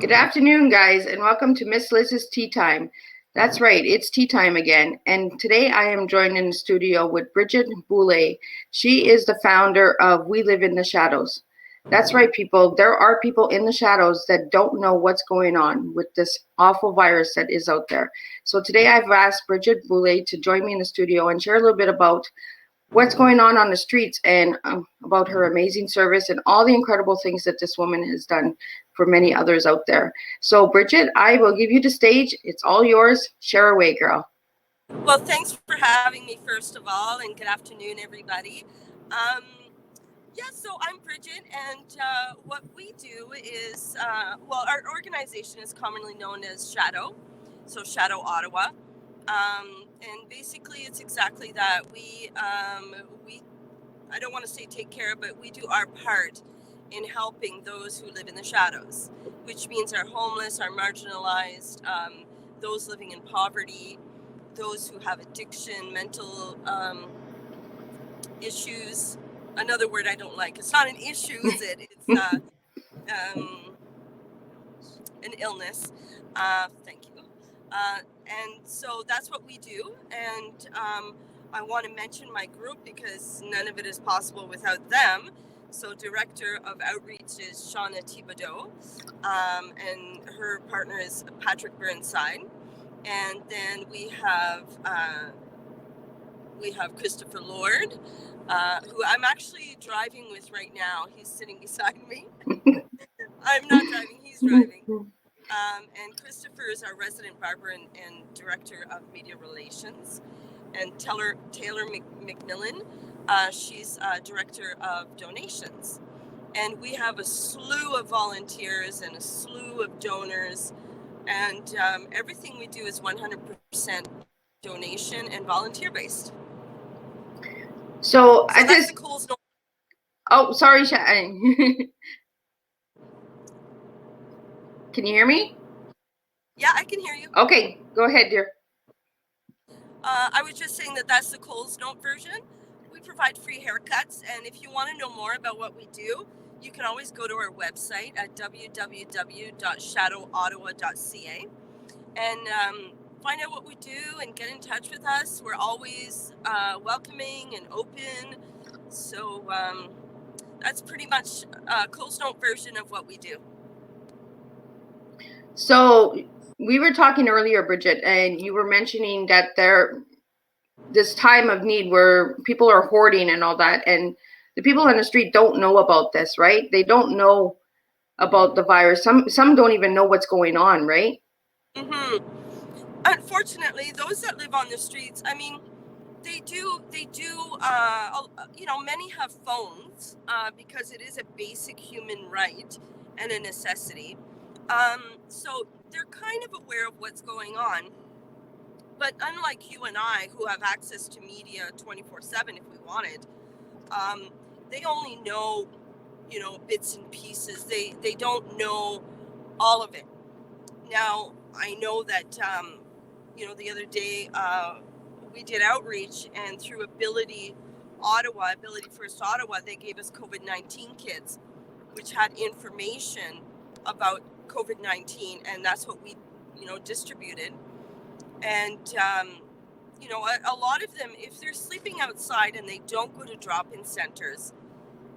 Good afternoon, guys, and welcome to Miss Liz's Tea Time. That's right, it's tea time again. And today I am joined in the studio with Brigitte Boulay. She is the founder of We Live in the Shadows. That's right, people. There are people in the shadows that don't know what's going on with this awful virus that is out there. So today I've asked Brigitte Boulay to join me in the studio and share a little bit about what's going on the streets and about her amazing service and all the incredible things that this woman has done for many others out there. So, Bridget, I will give you the stage. It's all yours. Share away, girl. Well, thanks for having me, first of all, and good afternoon, everybody. Um, so I'm Bridget, and what we do is, our organization is commonly known as Shadow, so Shadow Ottawa. And basically, it's exactly that. I don't want to say take care, but we do our part in helping those who live in the shadows, which means our homeless, our marginalized, those living in poverty, those who have addiction, mental issues. Another word I don't like. It's not an issue, is it? It's an illness. Thank you. And so that's what we do. And I want to mention my group because none of it is possible without them. So Director of Outreach is Shauna Thibodeau, and her partner is Patrick Burnside. And then we have Christopher Lord, who I'm actually driving with right now. He's sitting beside me. I'm not driving, he's driving. And Christopher is our resident barber and director of media relations. And Taylor McMillan, she's director of donations. And we have a slew of volunteers and a slew of donors. And everything we do is 100% donation and volunteer based. So that's the coolest. Oh, sorry, Can you hear me? Yeah, I can hear you. Okay, go ahead, dear. I was just saying that's the Coles Note version. We provide free haircuts, and if you want to know more about what we do, you can always go to our website at www.shadowottawa.ca and find out what we do and get in touch with us. We're always welcoming and open. So that's pretty much a Coles Note version of what we do. So we were talking earlier, Bridget, and you were mentioning that this time of need where people are hoarding and all that, and the people on the street don't know about this, right? They don't know about the virus. Some don't even know what's going on, right? Mm-hmm. Unfortunately, those that live on the streets, I mean, they do. Many have phones because it is a basic human right and a necessity. So they're kind of aware of what's going on. But unlike you and I, who have access to media 24/7 if we wanted, they only know, bits and pieces. They don't know all of it. Now, I know that, the other day we did outreach, and through Ability First Ottawa, they gave us COVID-19 kits, which had information about COVID-19, and that's what we, distributed. And, a lot of them, if they're sleeping outside and they don't go to drop-in centers,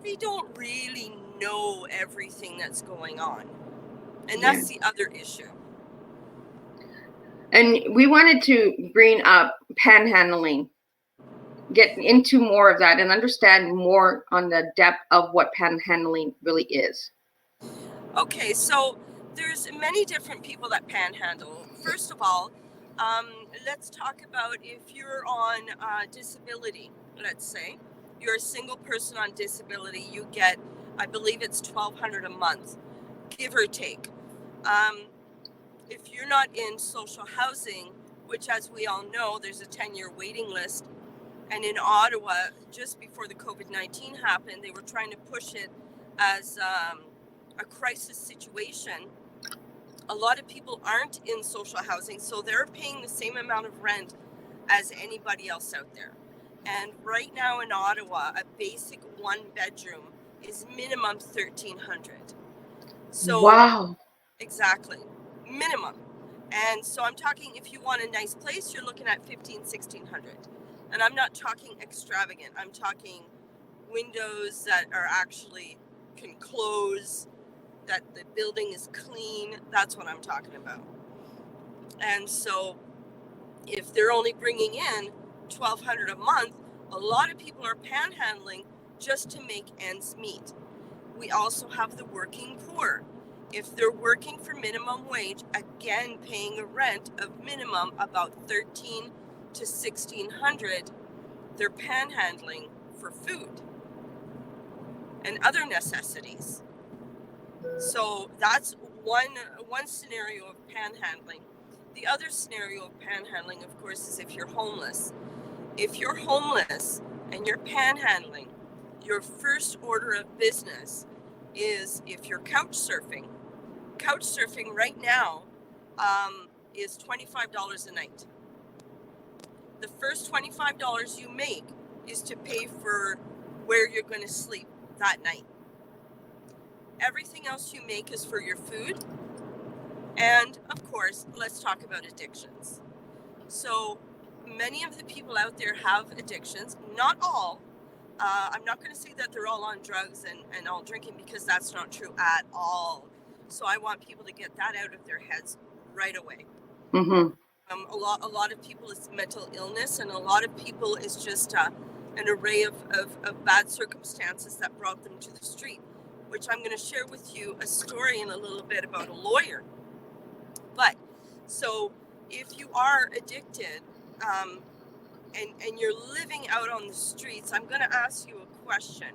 they don't really know everything that's going on. And that's the other issue. And we wanted to bring up panhandling, get into more of that and understand more on the depth of what panhandling really is. Okay, so there's many different people that panhandle. First of all, let's talk about if you're on disability, let's say. You're a single person on disability, you get, I believe it's $1,200 a month, give or take. If you're not in social housing, which as we all know, there's a 10-year waiting list, and in Ottawa, just before the COVID-19 happened, they were trying to push it as a crisis situation. A lot of people aren't in social housing, so they're paying the same amount of rent as anybody else out there. And right now in Ottawa, a basic one bedroom is minimum $1,300. So wow. Exactly. Minimum. And so I'm talking, if you want a nice place, you're looking at 1,500, 1,600. And I'm not talking extravagant. I'm talking windows that are actually can close, that the building is clean. That's what I'm talking about. And so if they're only bringing in 1,200 a month, a lot of people are panhandling just to make ends meet. We also have the working poor. If they're working for minimum wage, again paying a rent of minimum about 13 to 1,600, they're panhandling for food and other necessities. So that's one scenario of panhandling. The other scenario of panhandling, of course, is if you're homeless. If you're homeless and you're panhandling, your first order of business is, if you're couch surfing. Couch surfing right now is $25 a night. The first $25 you make is to pay for where you're going to sleep that night. Everything else you make is for your food. And of course, let's talk about addictions. So many of the people out there have addictions, not all. I'm not going to say that they're all on drugs and all drinking, because that's not true at all. So I want people to get that out of their heads right away. Mm-hmm. A lot of people is mental illness, and a lot of people is just an array of bad circumstances that brought them to the street, which I'm going to share with you a story in a little bit about a lawyer. But so if you are addicted, and you're living out on the streets, I'm going to ask you a question.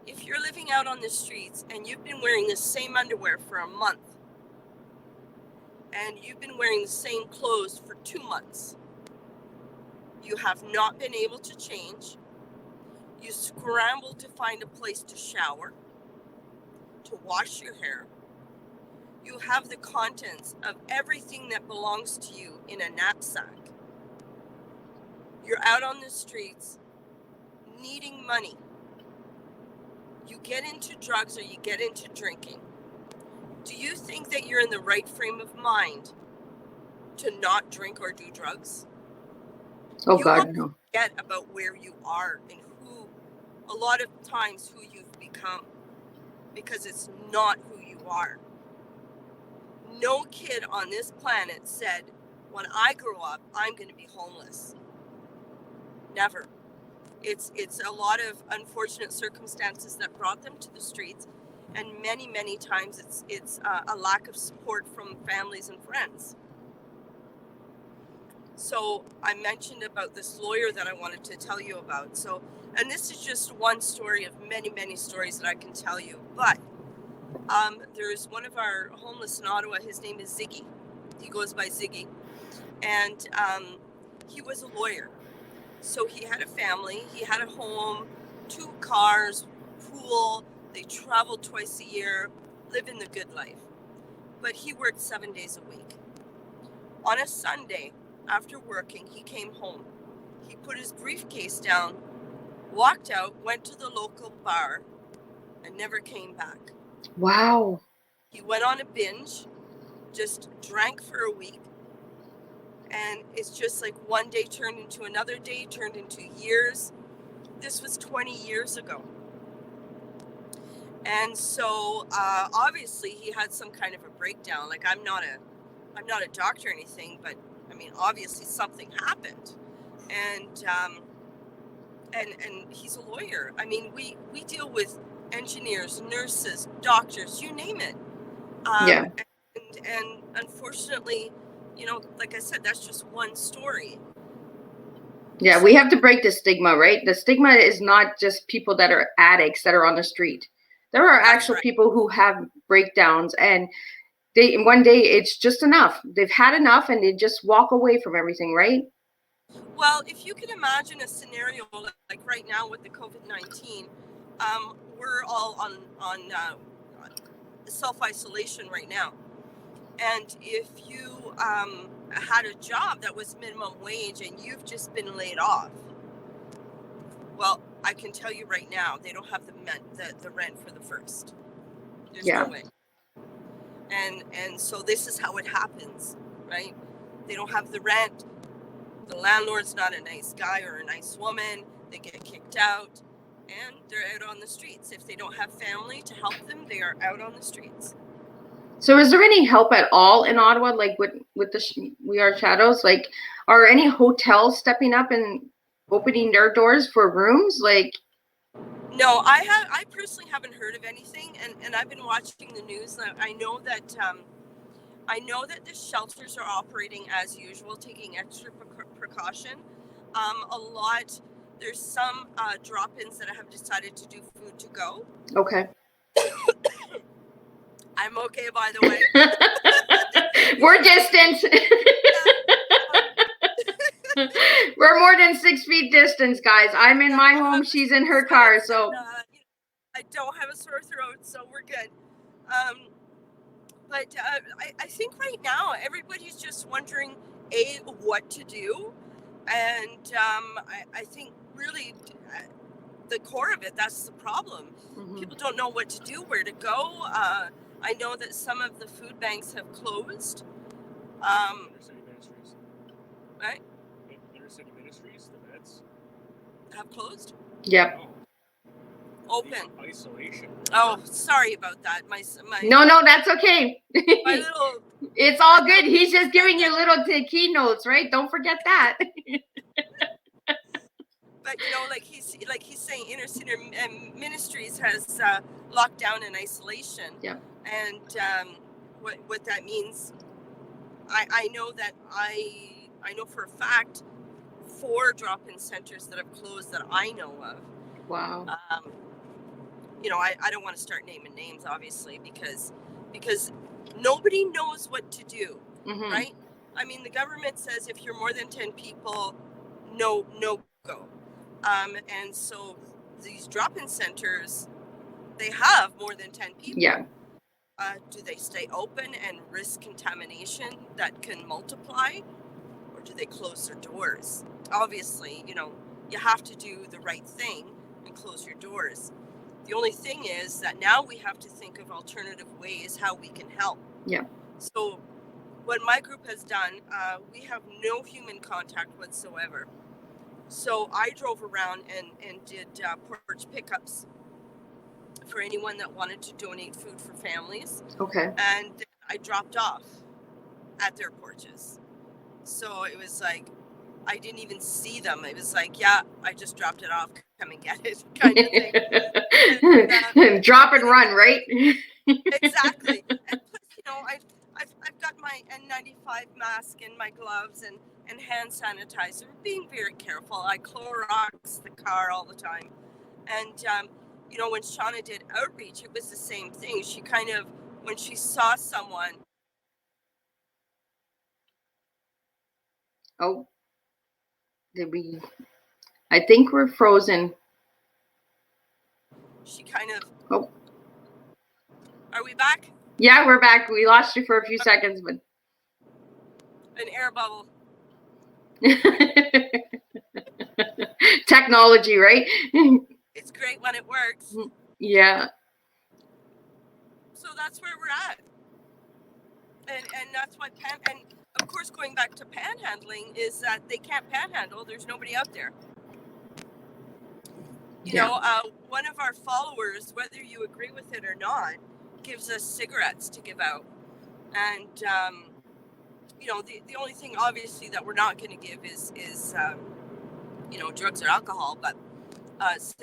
If you're living out on the streets and you've been wearing the same underwear for a month, and you've been wearing the same clothes for 2 months, you have not been able to change, you scramble to find a place to shower, to wash your hair, you have the contents of everything that belongs to you in a knapsack, you're out on the streets needing money, you get into drugs or you get into drinking, do you think that you're in the right frame of mind to not drink or do drugs? Oh You God, have no. to forget about where you are and who, a lot of times, who you've become, because it's not who you are. No kid on this planet said, when I grow up, I'm going to be homeless. Never. It's a lot of unfortunate circumstances that brought them to the streets, and many times it's a lack of support from families and friends. So I mentioned about this lawyer that I wanted to tell you about. So, and this is just one story of many stories that I can tell you. But there's one of our homeless in Ottawa. His name is Ziggy. He goes by Ziggy, and he was a lawyer. So he had a family, he had a home, 2 cars, pool, they traveled twice a year, living the good life. But he worked 7 days a week. On a Sunday, after working, he came home. He put his briefcase down, walked out, went to the local bar, and never came back. Wow. He went on a binge, just drank for a week, and it's just like one day turned into another day, turned into years. This was 20 years ago. And so obviously he had some kind of a breakdown. Like, I'm not a doctor or anything, but I mean, obviously something happened. And he's a lawyer. I mean, we deal with engineers, nurses, doctors, you name it. Yeah. And unfortunately, like I said, that's just one story. Yeah, we have to break the stigma, right? The stigma is not just people that are addicts that are on the street. There are actual people who have breakdowns, and one day it's just enough. They've had enough and they just walk away from everything, right? Well, if you can imagine a scenario like right now with the COVID-19, we're all on self-isolation right now. And if you had a job that was minimum wage and you've just been laid off, well, I can tell you right now, they don't have the rent for the first. There's no way. And so this is how it happens, right? They don't have the rent. The landlord's not a nice guy or a nice woman. They get kicked out, and they're out on the streets. If they don't have family to help them, they are out on the streets. So is there any help at all in Ottawa, like with the We Are Shadows? Like, are any hotels stepping up and opening their doors for rooms? Like, no, I personally haven't heard of anything, and I've been watching the news. I know that the shelters are operating as usual, taking extra precaution. There's some drop-ins that have decided to do food to go. okay. I'm okay, by the way. We're distant. We're more than 6 feet distance, guys. I'm in my home. She's in her car. So I don't have a sore throat, so we're good. But I think right now everybody's just wondering, what to do. And I think really the core of it, that's the problem. Mm-hmm. People don't know what to do, where to go. I know that some of the food banks have closed. Inner city ministries. Right? Inner city ministries, the vets have closed? Yep. Open. Isolation. Oh, sorry about that. My No, that's okay. My little. It's all good. He's just giving you little keynotes, right? Don't forget that. But like he's saying, inner city ministries has locked down in isolation. Yeah. And what that means, I know that I know for a fact 4 drop-in centers that have closed that I know of. Wow. I don't want to start naming names, obviously, because nobody knows what to do, mm-hmm. right? I mean, the government says if you're more than 10 people, no go. And so these drop-in centers, they have more than 10 people. Yeah. Do they stay open and risk contamination that can multiply, or do they close their doors? Obviously, you have to do the right thing and close your doors. The only thing is that now we have to think of alternative ways how we can help. Yeah. So what my group has done, we have no human contact whatsoever. So I drove around and did porch pickups for anyone that wanted to donate food for families. Okay. And I dropped off at their porches. So it was like, I didn't even see them. It was like, yeah, I just dropped it off. Come and get it, kind of thing. And, drop and run, right? Exactly. And plus, I've got my N95 mask and my gloves and hand sanitizer. Being very careful. I Clorox the car all the time. And when Shauna did outreach, it was the same thing. She kind of, when she saw someone. Oh. I think we're frozen. She kind of. Oh. Are we back? Yeah, we're back. We lost you for a few seconds, but. An air bubble. Technology, right? It's great when it works. Yeah. So that's where we're at. And that's why and of course, going back to panhandling is that they can't panhandle. There's nobody out there. One of our followers, whether you agree with it or not, gives us cigarettes to give out. And, the only thing, obviously, that we're not going to give is drugs or alcohol. But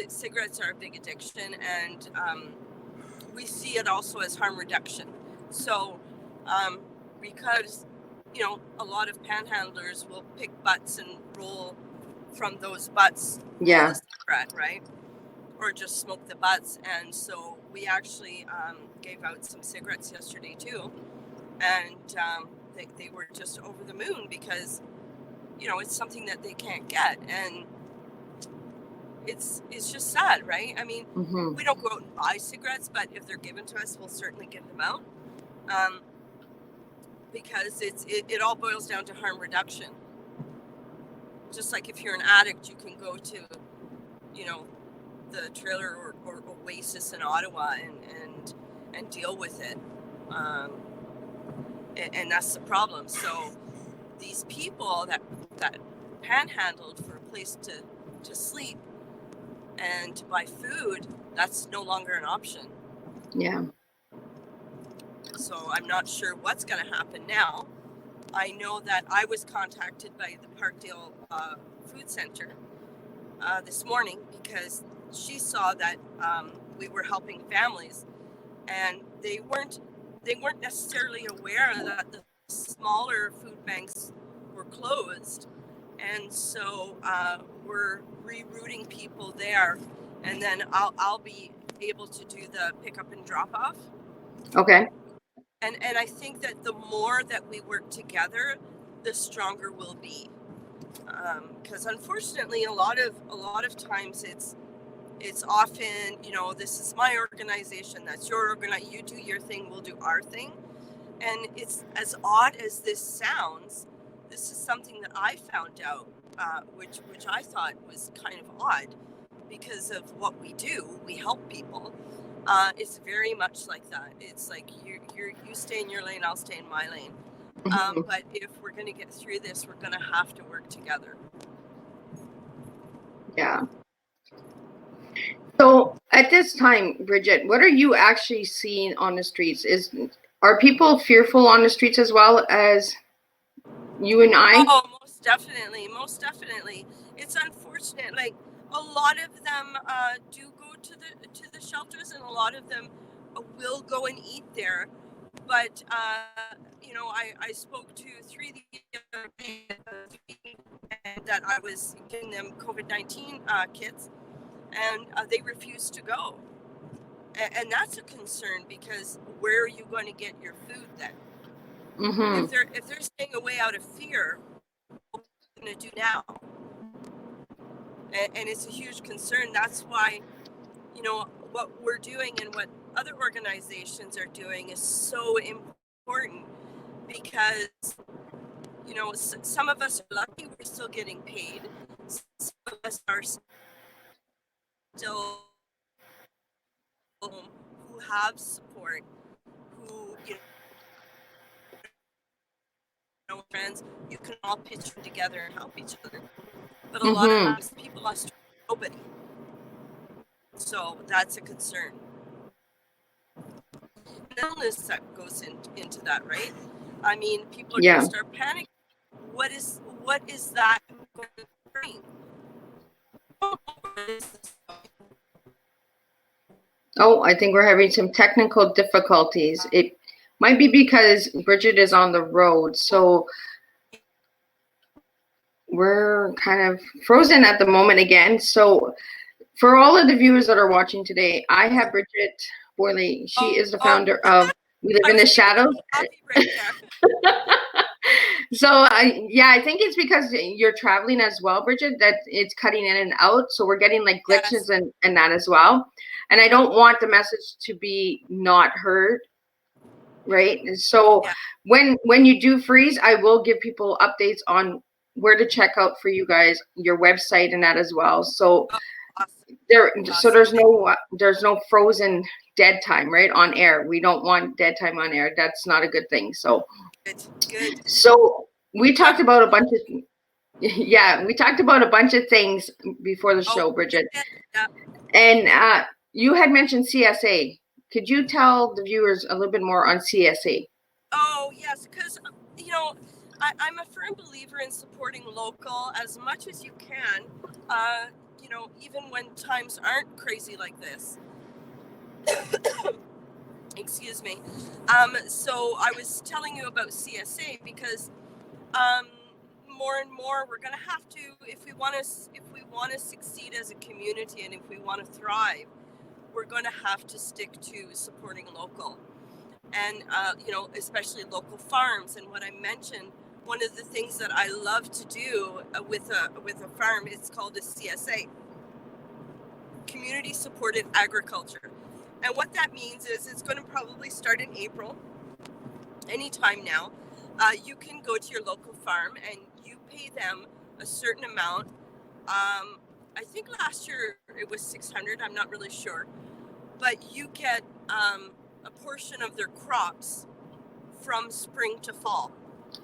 cigarettes are a big addiction. And we see it also as harm reduction. So because a lot of panhandlers will pick butts and roll from those butts. Yeah. The cigarette, right? Or just smoke the butts. And so we actually gave out some cigarettes yesterday too. And they were just over the moon because, it's something that they can't get. And it's just sad, right? I mean, mm-hmm. We don't go out and buy cigarettes, but if they're given to us, we'll certainly give them out. Because it all boils down to harm reduction. Just like if you're an addict, you can go to, the trailer or Oasis in Ottawa and deal with it. And that's the problem. So these people that panhandled for a place to sleep and to buy food, that's no longer an option. Yeah. So I'm not sure what's going to happen now. I know that I was contacted by the Parkdale Food Center this morning because she saw that we were helping families, and they weren't necessarily aware that the smaller food banks were closed, and so we're rerouting people there, and then I'll be able to do the pickup and drop off. Okay. And I think that the more that we work together, the stronger we'll be. Because unfortunately, a lot of times it's often, this is my organization, that's your organization, you do your thing, we'll do our thing. And it's as odd as this sounds, this is something that I found out, which I thought was kind of odd because of what we do. We help people. It's very much like that. It's like you stay in your lane, I'll stay in my lane. But if we're going to get through this, we're going to have to work together. Yeah. So at this time, Bridget, what are you actually seeing on the streets? Are people fearful on the streets as well as you and I? Oh, most definitely. It's unfortunate. Like a lot of them do go to the shelters, and a lot of them will go and eat there. But I spoke to 3 the other day, and that I was giving them COVID-19 kits, and they refused to go. And that's a concern, because where are you going to get your food then? Mm-hmm. If they're staying away out of fear, what are they going to do now? And it's a huge concern. That's why, what we're doing and what other organizations are doing is so important, because some of us are lucky, we're still getting paid. Some of us are still who have support, who friends, you can all pitch together and help each other. But a lot of times people lost nobody. So that's a concern. Illness that goes into that, right? I mean, people are going to start panicking. What is that going to bring? Oh, I think we're having some technical difficulties. It might be because Bridget is on the road, so we're kind of frozen at the moment again. So for all of the viewers that are watching today, I have Brigitte Boulay. She is the founder of We Live in the Shadows. Right So I think it's because you're traveling as well, Bridget, that it's cutting in and out. So we're getting like glitches and that as well. And I don't want the message to be not heard. Right. So when you do freeze, I will give people updates on where to check out for you guys, your website and that as well. So there's no frozen dead time, right, on air. We don't want dead time on air. That's not a good thing. So good. So we talked about a bunch of things before the show, Bridget. Yeah. And you had mentioned CSA. Could you tell the viewers a little bit more on CSA? Oh, yes, because, I'm a firm believer in supporting local as much as you can, even when times aren't crazy like this. Excuse me. So I was telling you about CSA because more and more we're going to have to, if we want to succeed as a community and if we want to thrive, we're going to have to stick to supporting local. And especially local farms. And what I mentioned, one of the things that I love to do with a farm, it's called a CSA, community supported agriculture. And what that means is it's going to probably start in April, anytime now. You can go to your local farm and you pay them a certain amount. I think last year it was $600. I'm not really sure, but you get a portion of their crops from spring to fall.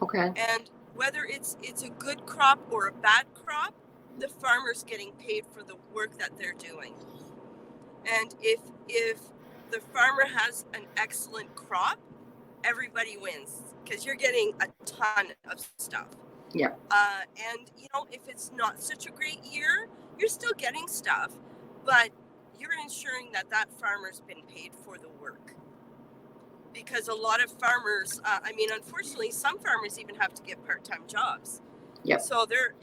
Okay. And whether it's a good crop or a bad crop, the farmer's getting paid for the work that they're doing. And if the farmer has an excellent crop, everybody wins because you're getting a ton of stuff. Yeah. And if it's not such a great year, you're still getting stuff, but you're ensuring that farmer's been paid for the work. Because a lot of farmers, unfortunately, some farmers even have to get part-time jobs. Yep. So they're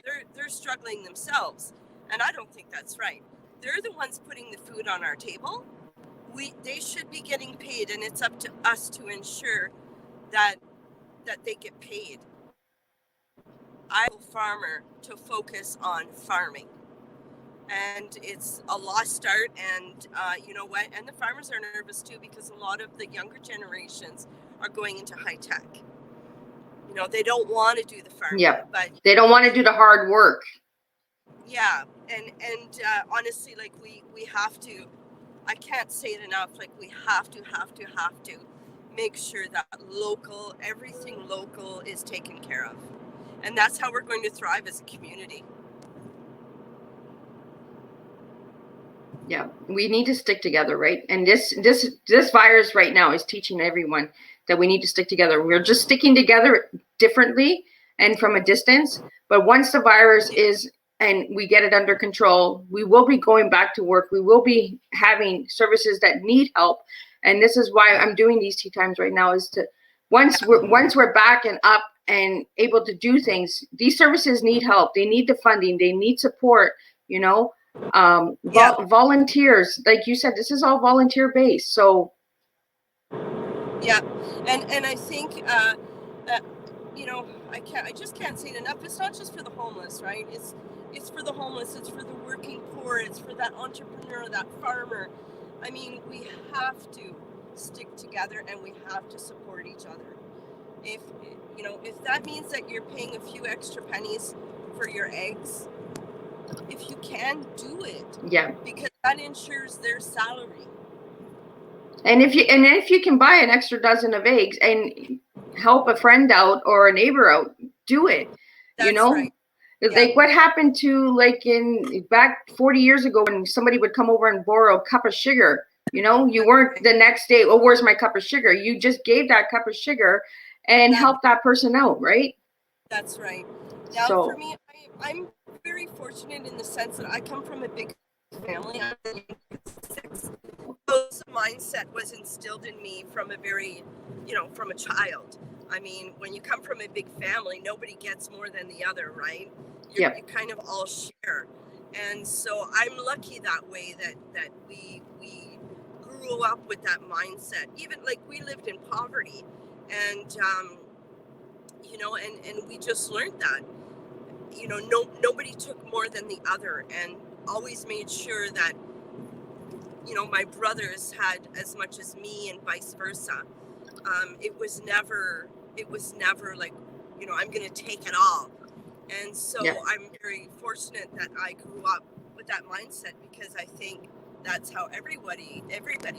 struggling themselves, and I don't think that's right. They're the ones putting the food on our table. They should be getting paid, and it's up to us to ensure that they get paid. I'm a farmer to focus on farming, and it's a lost start. And you know what? And the farmers are nervous too, because a lot of the younger generations are going into high tech. They don't want to do the farming, but they don't want to do the hard work. Yeah, and honestly, like we have to. I can't say it enough. Like we have to make sure that everything local is taken care of, and that's how we're going to thrive as a community. Yeah, we need to stick together, right? And this virus right now is teaching everyone that we need to stick together. We're just sticking together differently and from a distance. But once the virus is and we get it under control, we will be going back to work. We will be having services that need help. And this is why I'm doing these tea times right now, is to once we're back and up and able to do things, these services need help. They need the funding. They need support, volunteers. Like you said, this is all volunteer based. So yeah, and I think I just can't say it enough. It's not just for the homeless, right? It's for the homeless, it's for the working poor, it's for that entrepreneur, that farmer. I mean, we have to stick together and we have to support each other. If that means that you're paying a few extra pennies for your eggs, if you can, do it. Yeah. Because that ensures their salary. And if you can buy an extra dozen of eggs and help a friend out or a neighbor out, do it. That's right. Like what happened to back 40 years ago when somebody would come over and borrow a cup of sugar, you weren't the next day, oh, where's my cup of sugar? You just gave that cup of sugar and helped that person out, right? That's right. Now, for me, I'm very fortunate in the sense that I come from a big family. I'm the youngest of 6. So the mindset was instilled in me from from a child. I mean, when you come from a big family, nobody gets more than the other, right? You kind of all share. And so I'm lucky that way that we grew up with that mindset. Even like we lived in poverty, and and we just learned that, nobody took more than the other, and always made sure that, my brothers had as much as me and vice versa. It was never like, I'm going to take it all. And so I'm very fortunate that I grew up with that mindset, because I think that's how everybody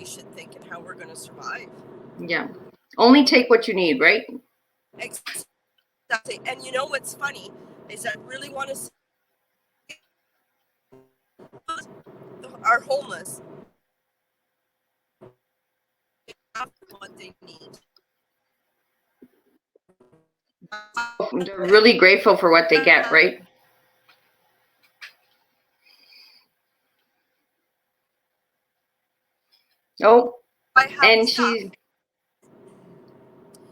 should think, and how we're going to survive. Yeah. Only take what you need, right? Exactly. And what's funny is I really want to see our homeless what they need. They're really grateful for what they get, right? Oh, and she's.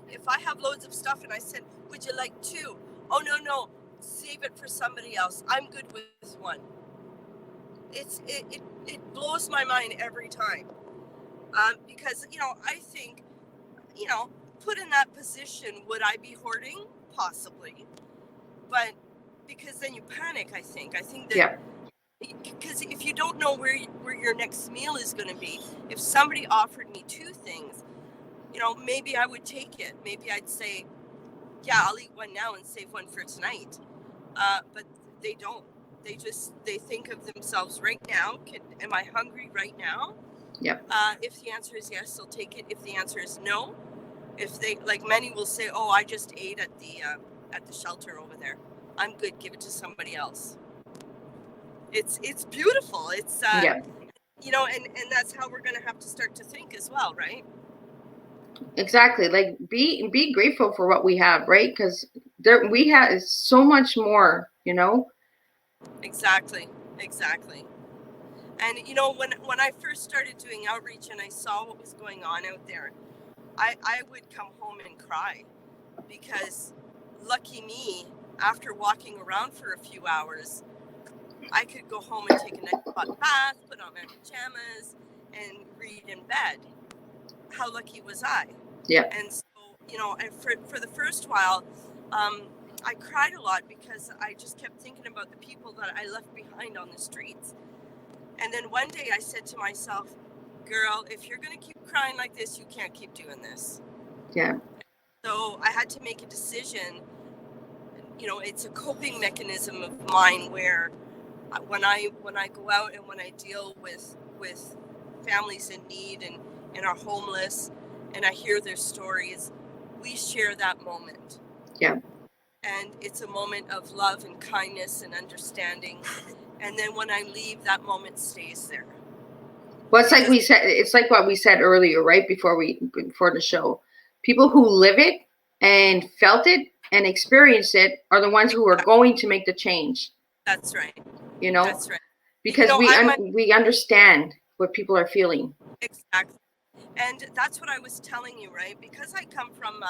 If I have loads of stuff and I said, would you like 2? Oh, no, save it for somebody else. I'm good with 1. It blows my mind every time. Because, I think, put in that position, would I be hoarding? Possibly. But because then you panic, I think that, because if you don't know where your next meal is going to be, if somebody offered me 2 things, maybe I would take it. Maybe I'd say, yeah, I'll eat 1 now and save 1 for tonight. But they don't. They think of themselves right now. Am I hungry right now? Yep. If the answer is yes, they'll take it. If the answer is no, If they, like many will say, oh, I just ate at the shelter over there, I'm good, give it to somebody else. It's beautiful. It's Yeah, you know, and that's how we're going to have to start to think as well, right? exactly. Like be grateful for what we have, right? Because there we have so much more, you know. Exactly. And you know, when I first started doing outreach and I saw what was going on out there, I would come home and cry, because lucky me, after walking around for a few hours, I could go home and take a nice hot bath, put on my pajamas, and read in bed. How lucky was I? Yeah. And so, you know, and for the first while, I cried a lot because I just kept thinking about the people that I left behind on the streets. And then one day I said to myself, girl, if you're going to keep crying like this, you can't keep doing this. Yeah. So I had to make a decision. You know, it's a coping mechanism of mine where when I go out and when I deal with families in need and are homeless, and I hear their stories, we share that moment. Yeah. And it's a moment of love and kindness and understanding. And then when I leave, that moment stays there. Well, it's like we said. It's like what we said earlier, right before the show. People who live it and felt it and experienced it are the ones who are going to make the change. That's right. You know, that's right. Because we understand what people are feeling. Exactly. And that's what I was telling you, right? Because I come from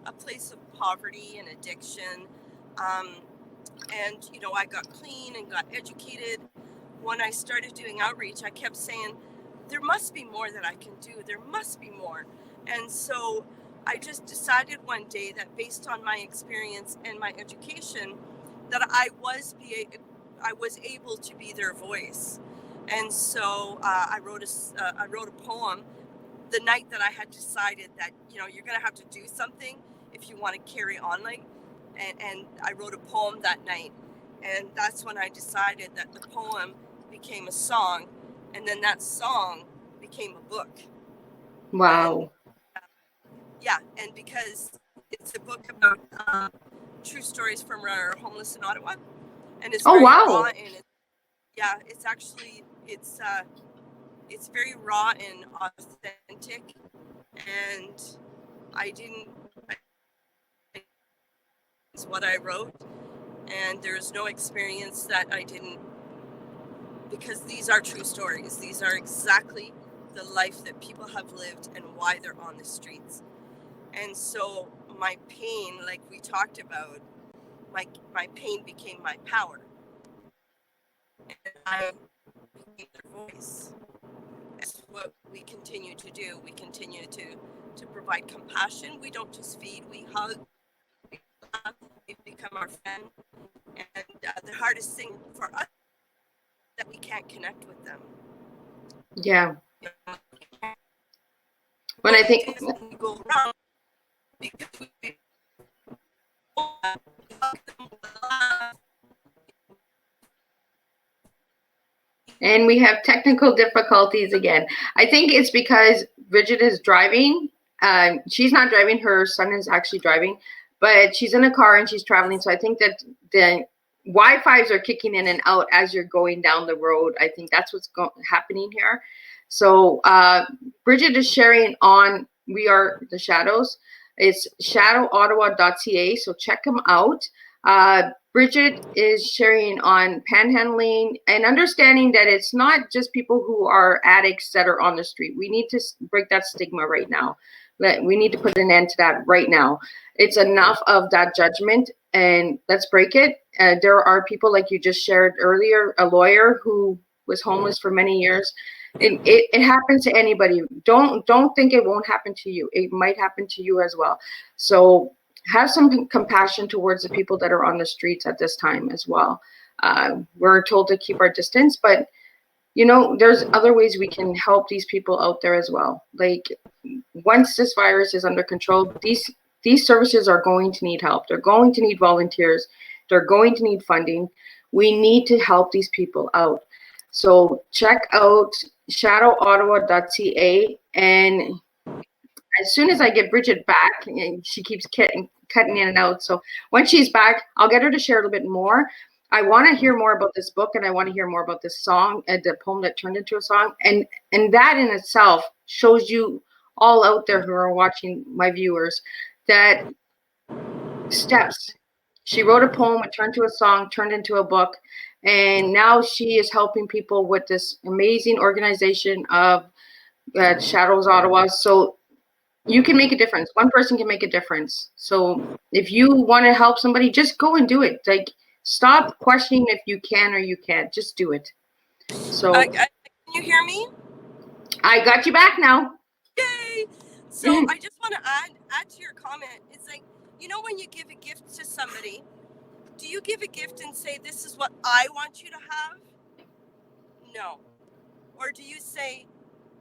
a place of poverty and addiction, and you know, I got clean and got educated. When I started doing outreach, I kept saying, there must be more that I can do. There must be more. And so I just decided one day that based on my experience and my education, that I was able to be their voice. And so I wrote a poem the night that I had decided that, you know, you're going to have to do something if you want to carry on. And I wrote a poem that night. And that's when I decided that the poem became a song. And then that song became a book. Wow. And because it's a book about true stories from our homeless in Ottawa. And it's very raw, and it's actually it's very raw and authentic, and it's what I wrote, and there's no experience that I didn't, because these are true stories. These are exactly the life that people have lived and why they're on the streets. And so my pain, like we talked about, my pain became my power. And I became their voice. That's what we continue to do. We continue to provide compassion. We don't just feed, we hug, we love, we become our friend. And the hardest thing for us is that we can't connect with them. Yeah. When I think we go around because we and we have technical difficulties again. I think it's because Bridget is driving. She's not driving. Her son is actually driving, but she's in a car and she's traveling. So I think that the Wi-Fi's are kicking in and out as you're going down the road. I think that's what's happening here. So Bridget is sharing on We Are the Shadows. It's shadowottawa.ca. So check them out. Bridget is sharing on panhandling and understanding that it's not just people who are addicts that are on the street. We need to break that stigma right now. We need to put an end to that right now. It's enough of that judgment, and let's break it. There are people, like you just shared earlier, a lawyer who was homeless for many years. It happens to anybody. Don't think it won't happen to you. It might happen to you as well. So have some compassion towards the people that are on the streets at this time as well. We're told to keep our distance, but you know, there's other ways we can help these people out there as well. Like once this virus is under control, these services are going to need help. They're going to need volunteers. They're going to need funding. We need to help these people out. So check out shadowottawa.ca, and as soon as I get Bridget back, and she keeps cutting in and out. So when she's back, I'll get her to share a little bit more. I want to hear more about this book, and I want to hear more about this song, the poem that turned into a song. And that in itself shows you all out there who are watching, my viewers, that steps. She wrote a poem, it turned to a song, turned into a book, and now she is helping people with this amazing organization of Shadows Ottawa. So you can make a difference. One person can make a difference. So if you want to help somebody, just go and do it. Like, stop questioning if you can or you can't. Just do it. So can you hear me? I got you back now. Yay! So I just want to add to your comment. It's like, you know, when you give a gift to somebody, do you give a gift and say, this is what I want you to have? No. Or do you say,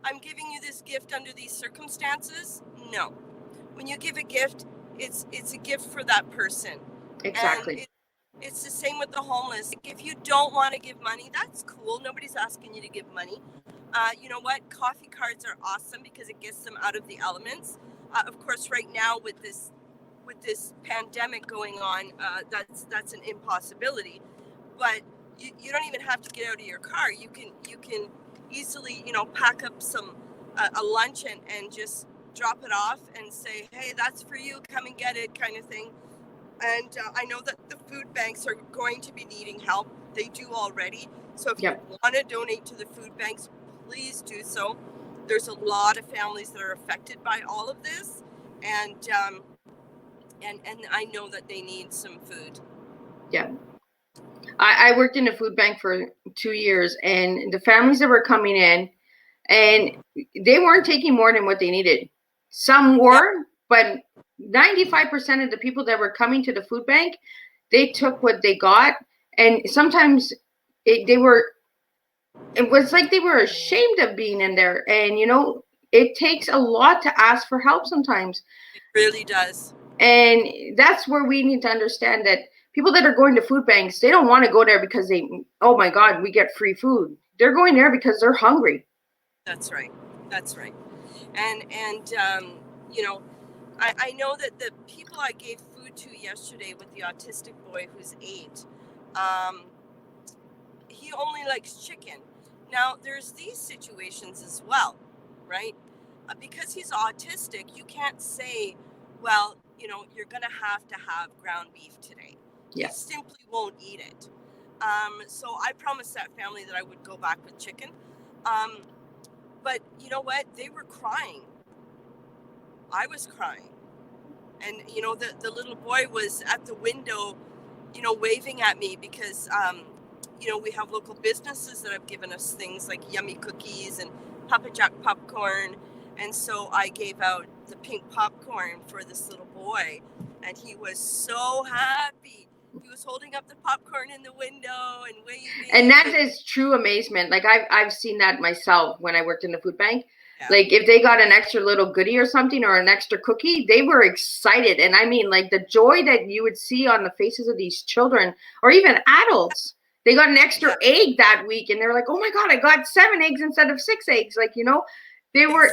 I'm giving you this gift under these circumstances? No. When you give a gift, it's a gift for that person. Exactly. And it's the same with the homeless. If you don't want to give money, that's cool. Nobody's asking you to give money. You know what? Coffee cards are awesome because it gets them out of the elements. Of course, right now with this pandemic going on, that's an impossibility. But you don't even have to get out of your car. You can easily, you know, pack up a lunch and just drop it off and say, hey, that's for you. Come and get it, kind of thing. And I know that the food banks are going to be needing help. They do already. So if you want to donate to the food banks, please do so. There's a lot of families that are affected by all of this, and I know that they need some food. Yeah. I worked in a food bank for 2 years, and the families that were coming in, and they weren't taking more than what they needed. Some were, but 95% of the people that were coming to the food bank, they took what they got, and sometimes it was like they were ashamed of being in there. And you know, it takes a lot to ask for help sometimes. It really does. And that's where we need to understand that people that are going to food banks, they don't want to go there because oh my God, we get free food. They're going there because they're hungry. That's right. That's right. And you know, I know that the people I gave food to yesterday with the autistic boy who's 8, he only likes chicken. Now, there's these situations as well, right? Because he's autistic, you can't say, well, you know, you're going to have ground beef today. Yeah. He simply won't eat it. So I promised that family that I would go back with chicken. But you know what? They were crying. I was crying. And, you know, the little boy was at the window, you know, waving at me because, you know, we have local businesses that have given us things like yummy cookies and Papa Jack popcorn. And so I gave out the pink popcorn for this little boy. And he was so happy. He was holding up the popcorn in the window and waving. And that is true amazement. Like I've seen that myself when I worked in the food bank. Yeah. Like if they got an extra little goodie or something or an extra cookie, they were excited. And I mean, like the joy that you would see on the faces of these children or even adults. They got an extra egg that week and they're like, oh my God, I got 7 eggs instead of 6 eggs. Like, you know, they were,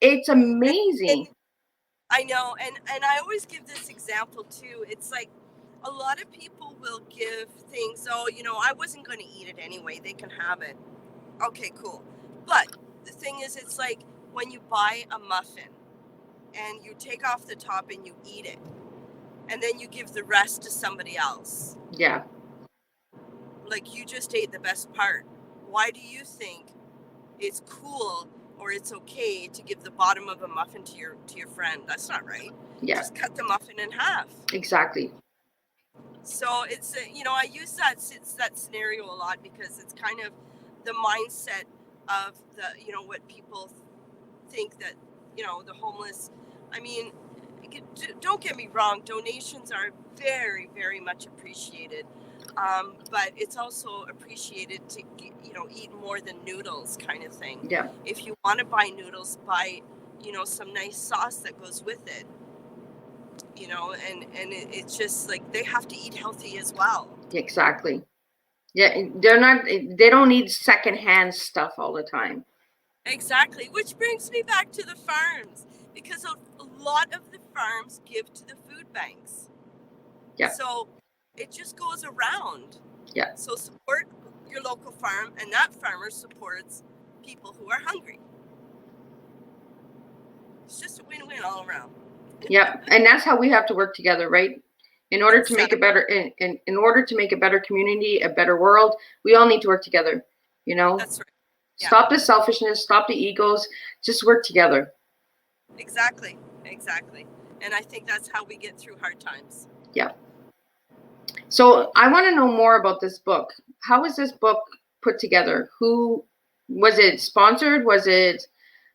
it's amazing. I know. And I always give this example too. It's like a lot of people will give things, oh, you know, I wasn't going to eat it anyway. They can have it. Okay, cool. But the thing is, it's like when you buy a muffin and you take off the top and you eat it and then you give the rest to somebody else. Yeah. Like you just ate the best part. Why do you think it's cool or it's okay to give the bottom of a muffin to your friend? That's not right. Yeah. Just cut the muffin in half. Exactly. So it's, you know, I use that scenario a lot because it's kind of the mindset of the, you know, what people think that, you know, the homeless, I mean, don't get me wrong, donations are very, very much appreciated. But it's also appreciated to, you know, eat more than noodles kind of thing. Yeah. If you want to buy noodles, buy, you know, some nice sauce that goes with it. You know, and it's just like they have to eat healthy as well. Exactly. Yeah, they don't need secondhand stuff all the time. Exactly. Which brings me back to the farms, because a lot of the farms give to the food banks. Yeah. So it just goes around. Yeah. So support your local farm, and that farmer supports people who are hungry. It's just a win-win all around. Yeah, and that's how we have to work together, right? In order to make a better, in order to make a better community, a better world, we all need to work together. You know, That's right. Yeah. Stop the selfishness, stop the egos, just work together. Exactly. And I think that's how we get through hard times. Yeah. So I want to know more about this book. How was this book put together? Who was it sponsored? Was it?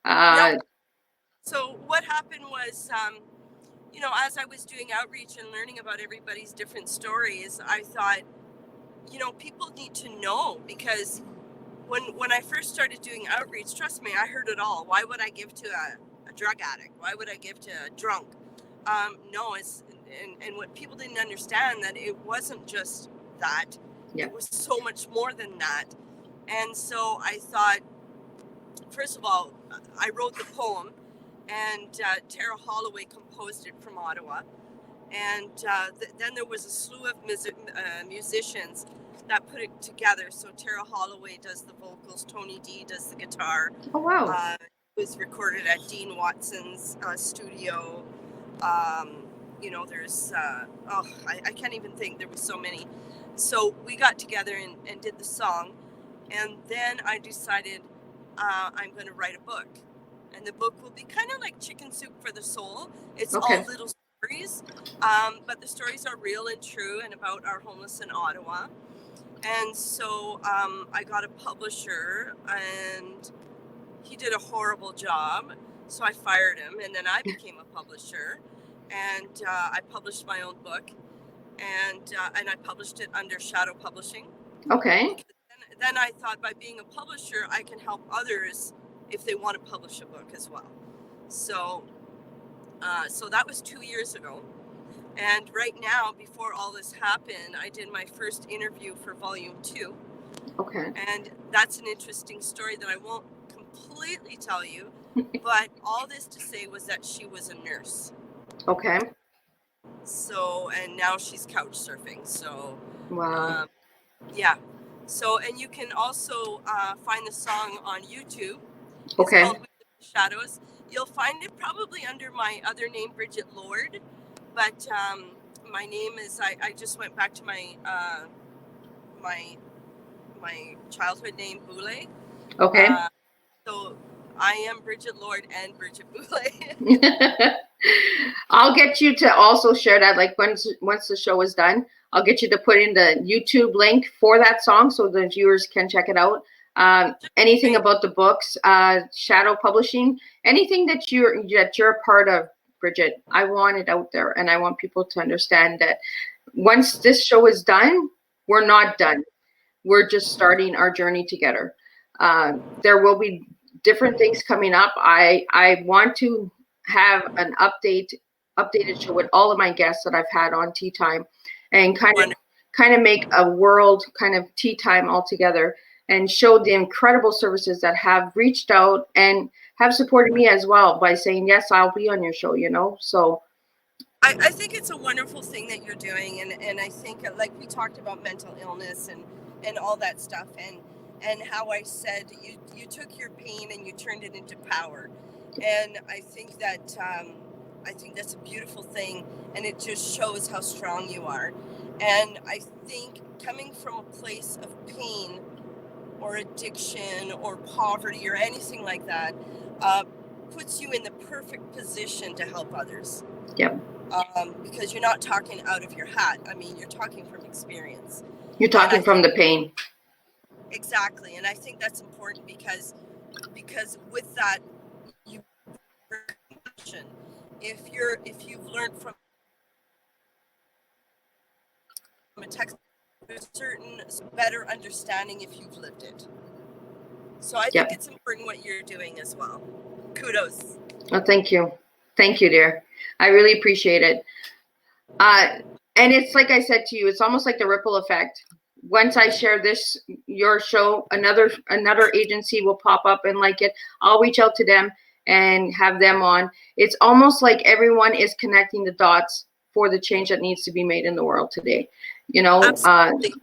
No. So what happened was, you know, as I was doing outreach and learning about everybody's different stories, I thought, you know, people need to know, because when I first started doing outreach, trust me, I heard it all. Why would I give to a drug addict? Why would I give to a drunk? No, and what people didn't understand, that it wasn't just that. Yeah. It was so much more than that. And so I thought, first of all, I wrote the poem, and Tara Holloway composed it from Ottawa. And then there was a slew of musicians that put it together. So Tara Holloway does the vocals, Tony D does the guitar. Oh, wow. It was recorded at Dean Watson's studio. You know, there's, I can't even think, there were so many. So we got together and did the song. And then I decided I'm going to write a book. And the book will be kind of like Chicken Soup for the Soul. It's all little stories, but the stories are real and true and about our homeless in Ottawa. And so I got a publisher, and he did a horrible job. So I fired him, and then I became a publisher, and I published my own book, and I published it under Shadow Publishing. Okay. Then I thought, by being a publisher, I can help others if they want to publish a book as well. So that was 2 years ago. And right now, before all this happened, I did my first interview for volume 2. Okay. And that's an interesting story that I won't completely tell you, but all this to say was that she was a nurse. Okay. So, and now she's couch surfing. So, wow. Yeah. So, and you can also find the song on YouTube. It's okay. called With the Shadows. You'll find it probably under my other name, Brigitte Lord, but my name is, I just went back to my my childhood name, Boulay. Okay. So I am Brigitte Lord and Brigitte Boulay. I'll get you to also share that, like once the show is done, I'll get you to put in the YouTube link for that song so the viewers can check it out. Anything about the books, Shadow Publishing, anything that you're a part of, Bridget, I want it out there, and I want people to understand that once this show is done, we're not done. We're just starting our journey together. There will be different things coming up. I want to have an updated show with all of my guests that I've had on Tea Time, and kind of make a world kind of tea time all together, and show the incredible services that have reached out and have supported me as well by saying, yes, I'll be on your show, you know? So I think it's a wonderful thing that you're doing. And I think, like we talked about mental illness and all that stuff, and how I said you took your pain and you turned it into power. And I think that's a beautiful thing, and it just shows how strong you are. And I think coming from a place of pain or addiction or poverty or anything like that puts you in the perfect position to help others. Yep. Because you're not talking out of your hat. I mean, you're talking from experience. You're talking from the pain. Exactly. And I think that's important because with that, you if you've learned from a text, there's a certain better understanding if you've lived it. So I think it's important what you're doing as well. Kudos. Oh, thank you. Thank you, dear. I really appreciate it. And it's like I said to you, it's almost like the ripple effect. Once I share your show, another agency will pop up and like it. I'll reach out to them, and have them on. It's almost like everyone is connecting the dots for the change that needs to be made in the world today. You know, Absolutely.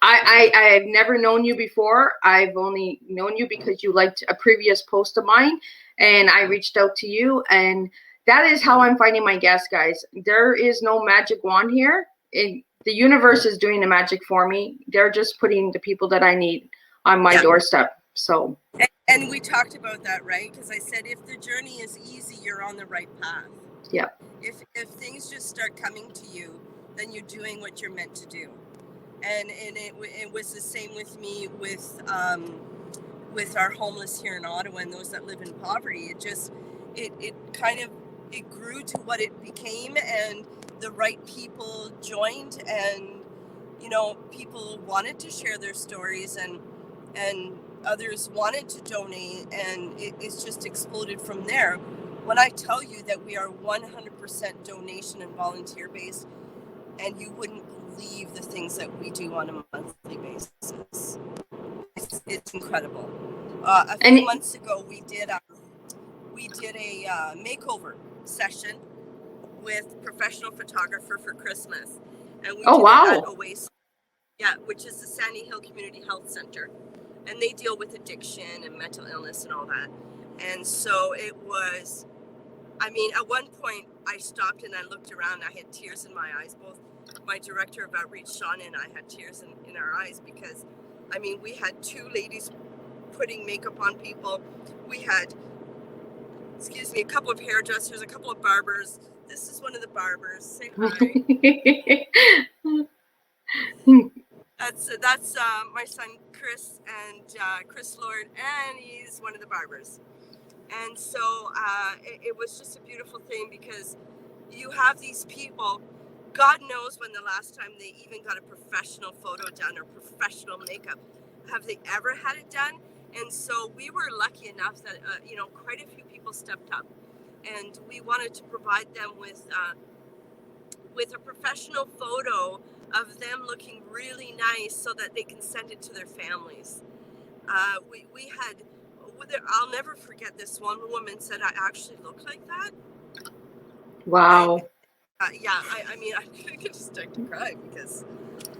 I've never known you before. I've only known you because you liked a previous post of mine, and I reached out to you, and that is how I'm finding my guests, guys. There is no magic wand here. The universe is doing the magic for me. They're just putting the people that I need on my doorstep. So. And we talked about that, right? Because I said, if the journey is easy, you're on the right path. Yeah. If things just start coming to you, then you're doing what you're meant to do. And it was the same with me with our homeless here in Ottawa and those that live in poverty. It grew to what it became, and the right people joined, and you know, people wanted to share their stories, and others wanted to donate, and it's just exploded from there. When I tell you that we are 100% donation and volunteer based, and you wouldn't believe the things that we do on a monthly basis. It's incredible. A few months ago, we did a makeover session with professional photographer for Christmas, and we did it at Oasis, which is the Sandy Hill Community Health Center, and they deal with addiction and mental illness and all that. And so it was, I mean, at one point I stopped and I looked around. I had tears in my eyes. Both my director of outreach, Shauna, and I had tears in our eyes because, I mean, we had two ladies putting makeup on people. We had, a couple of hairdressers, a couple of barbers. This is one of the barbers. Say hi. That's my son Chris, and Chris Lord, and he's one of the barbers. And so it was just a beautiful thing because you have these people. God knows when the last time they even got a professional photo done or professional makeup. Have they ever had it done? And so we were lucky enough that quite a few people stepped up, and we wanted to provide them with a professional photo of them looking really nice so that they can send it to their families. We had, I'll never forget, this one woman said, I actually look like that. Wow. I mean, I could just start to cry because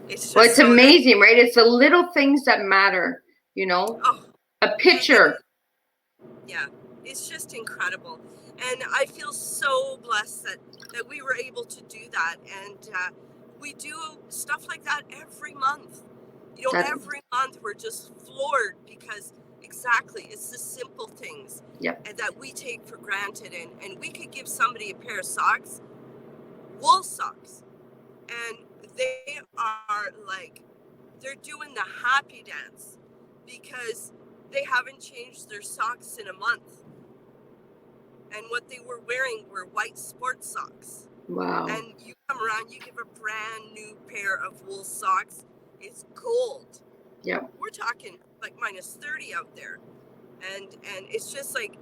it's just it's so amazing, right? It's the little things that matter, you know? A picture. Yeah, it's just incredible. And I feel so blessed that we were able to do that. And we do stuff like that every month. You know, every month we're just floored because exactly, it's the simple things and that we take for granted. And we could give somebody a pair of socks, wool socks, and they are like, they're doing the happy dance because they haven't changed their socks in a month. And what they were wearing were white sports socks. Wow. And you come around, you give a brand new pair of wool socks. It's gold. Yeah. We're talking like minus 30 out there. And it's just like,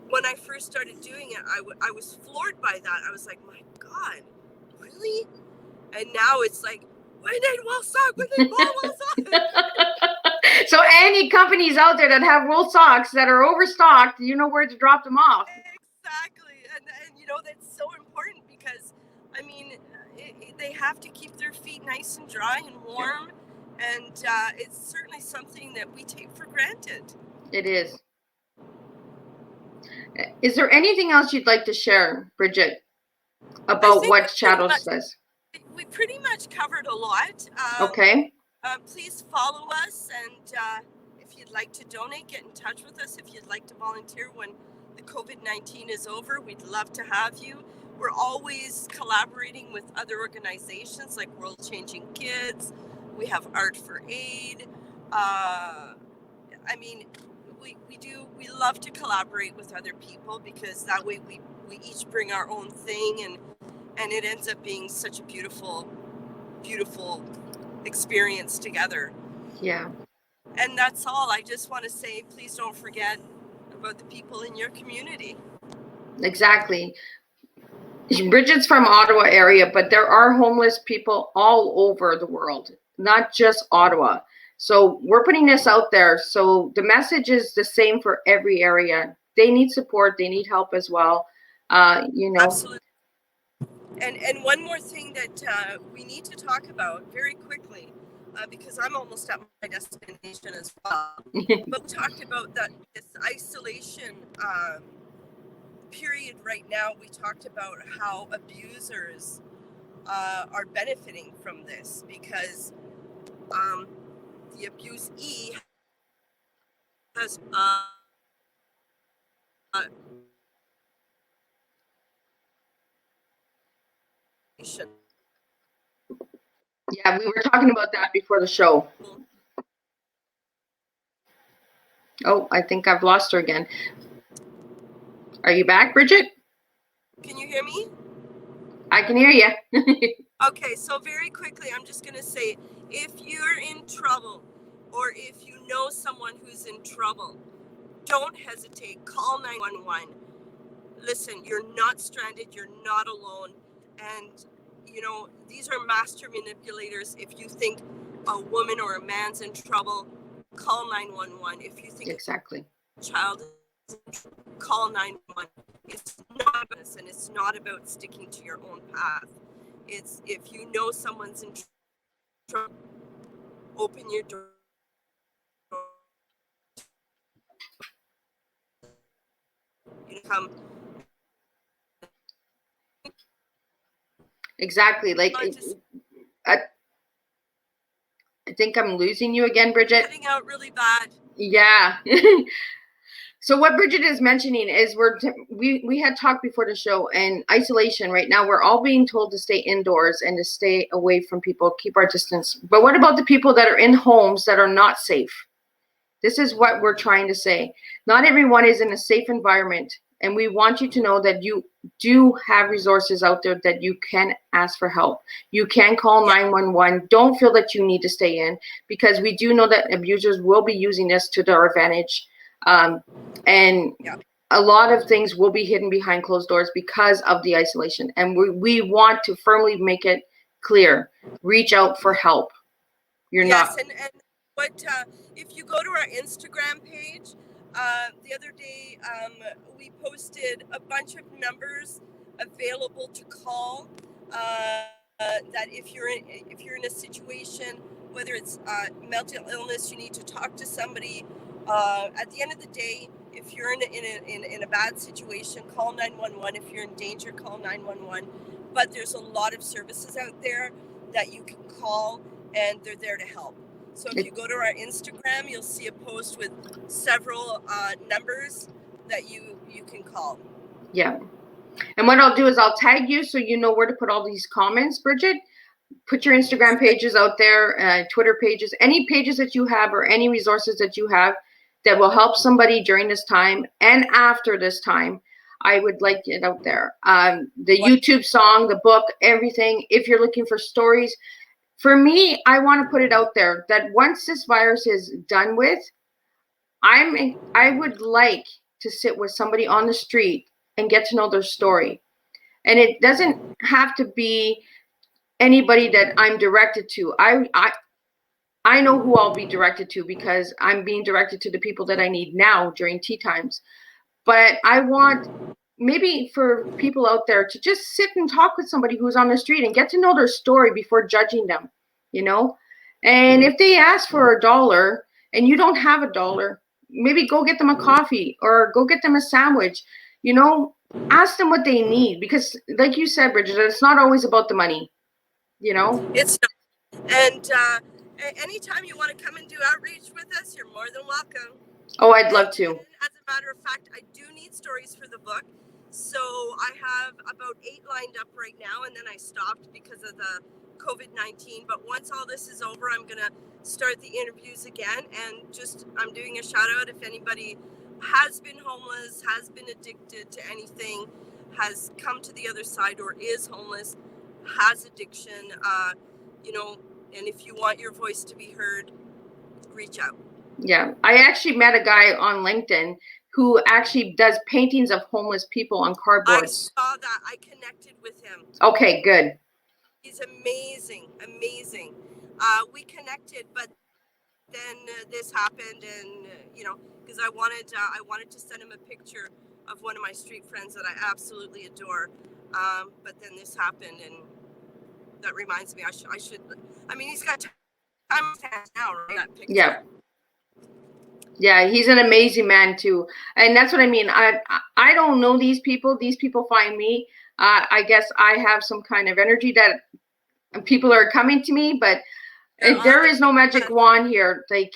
when I first started doing it, I was floored by that. I was like, my God, really? And now it's like, we need wool socks, we need more wool socks. So any companies out there that have wool socks that are overstocked, you know where to drop them off. Exactly. And you know, that's so important because, I mean, they have to keep their feet nice and dry and warm. And it's certainly something that we take for granted. It is. Is there anything else you'd like to share, Bridget, about what Shadows says? We pretty much covered a lot. Okay. Please follow us, and if you'd like to donate, get in touch with us. If you'd like to volunteer when the COVID-19 is over, we'd love to have you. We're always collaborating with other organizations like World Changing Kids. We have Art for Aid. I mean, we love to collaborate with other people because that way we each bring our own thing, and it ends up being such a beautiful experience together. Yeah. And that's all. I just want to say, please don't forget about the people in your community. Exactly. Bridget's from Ottawa area, but there are homeless people all over the world, not just Ottawa. So we're putting this out there. So the message is the same for every area. they need support. They need help as well. You know. Absolutely. And one more thing that we need to talk about very quickly, because I'm almost at my destination as well. But we talked about that this isolation period right now. We talked about how abusers are benefiting from this because the abusee has Yeah, we were talking about that before the show. Oh, I think I've lost her again. Are you back, Bridget? Can you hear me? I can hear you. Okay, so very quickly, I'm just going to say, if you're in trouble or if you know someone who's in trouble, don't hesitate. Call 911. Listen, you're not stranded. You're not alone. And, you know, these are master manipulators. If you think a woman or a man's in trouble, call 911. If you think exactly. a child is in trouble, call 911. It's not about this, and it's not about sticking to your own path. It's if you know someone's in trouble, open your door. You come. Exactly. Like, I think I'm losing you again, Bridget. Cutting out really bad. Yeah. So what Bridget is mentioning is we had talked before the show, and isolation right now, we're all being told to stay indoors and to stay away from people, keep our distance. But what about the people that are in homes that are not safe? This is what we're trying to say. Not everyone is in a safe environment, and we want you to know that you do have resources out there that you can ask for help. You can call 911. Don't feel that you need to stay in, because we do know that abusers will be using this to their advantage. And a lot of things will be hidden behind closed doors because of the isolation. And we want to firmly make it clear. Reach out for help. You're not. And what if you go to our Instagram page, the other day we posted a bunch of numbers available to call, that if you're in a situation, whether it's mental illness, you need to talk to somebody. At the end of the day, if you're in a bad situation, call 911. If you're in danger, call 911. But there's a lot of services out there that you can call, and they're there to help. So if you go to our Instagram, you'll see a post with several numbers that you can call. Yeah. And what I'll do is I'll tag you so you know where to put all these comments, Bridget. Put your Instagram pages out there, Twitter pages, any pages that you have or any resources that you have that will help somebody during this time and after this time. I would like it out there. The YouTube song, the book, everything. If you're looking for stories, for me, I want to put it out there that once this virus is done with, I would like to sit with somebody on the street and get to know their story. And it doesn't have to be anybody that I'm directed to. I know who I'll be directed to because I'm being directed to the people that I need now during tea times. But I want maybe for people out there to just sit and talk with somebody who's on the street and get to know their story before judging them, you know? And if they ask for $1 and you don't have $1, maybe go get them a coffee or go get them a sandwich, you know? Ask them what they need, because like you said, Bridget, it's not always about the money, you know? It's not. And anytime you want to come and do outreach with us, you're more than welcome. Oh, I'd love to. And as a matter of fact, I do need stories for the book. So I have about 8 lined up right now, and then I stopped because of the COVID-19. But once all this is over, I'm going to start the interviews again. And I'm doing a shout out if anybody has been homeless, has been addicted to anything, has come to the other side, or is homeless, has addiction, and if you want your voice to be heard, reach out. Yeah, I actually met a guy on LinkedIn who actually does paintings of homeless people on cardboard. I saw that. I connected with him. Okay, good. He's amazing. We connected, but then this happened, and because I wanted to send him a picture of one of my street friends that I absolutely adore, but then this happened, and that reminds me I should. I mean, he's got time on his hands now, right? That picture. Yeah. Yeah, he's an amazing man too, and that's what I mean. I don't know these people. These people find me. I guess I have some kind of energy that people are coming to me, but there is no magic wand here. Like,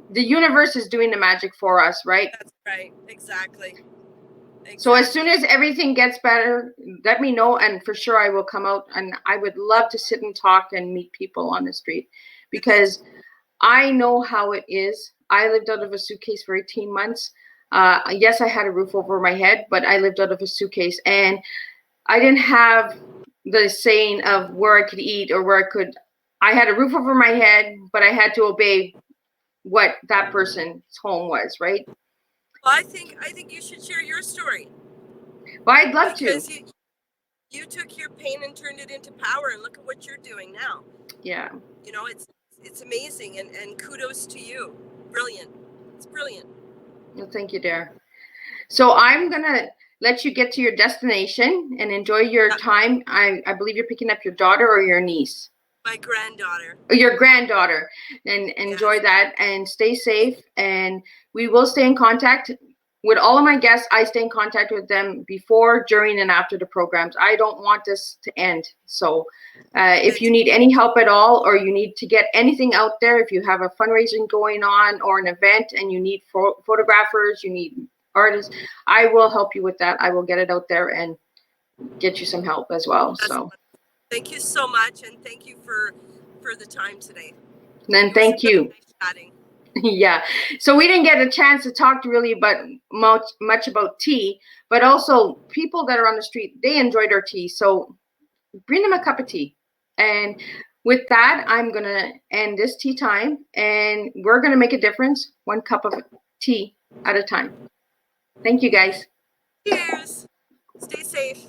the universe is doing the magic for us, right? That's right. Exactly. So as soon as everything gets better, let me know, and for sure I will come out, and I would love to sit and talk and meet people on the street, because I know how it is. I lived out of a suitcase for 18 months. Yes, I had a roof over my head, but I lived out of a suitcase, and I didn't have the saying of where I could eat or where I had a roof over my head, but I had to obey what that person's home was, right? Well, I think you should share your story. Well, I'd love because to. You took your pain and turned it into power, and look at what you're doing now. Yeah. It's amazing, and kudos to you. Brilliant. It's brilliant. Well, thank you, dear. So I'm going to let you get to your destination and enjoy your time. I believe you're picking up your daughter or your niece. My granddaughter. Or your granddaughter. And enjoy that, and stay safe. And we will stay in contact. With all of my guests, I stay in contact with them before, during, and after the programs. I don't want this to end. So if you need any help at all, or you need to get anything out there, if you have a fundraising going on or an event and you need photographers, you need artists, I will help you with that. I will get it out there and get you some help as well. So thank you so much, and thank you for the time today. Then thank you. Nice chatting. Yeah. So we didn't get a chance to talk really about much about tea, but also people that are on the street, they enjoyed our tea. So bring them a cup of tea. And with that, I'm going to end this tea time, and we're going to make a difference, one cup of tea at a time. Thank you, guys. Cheers. Stay safe.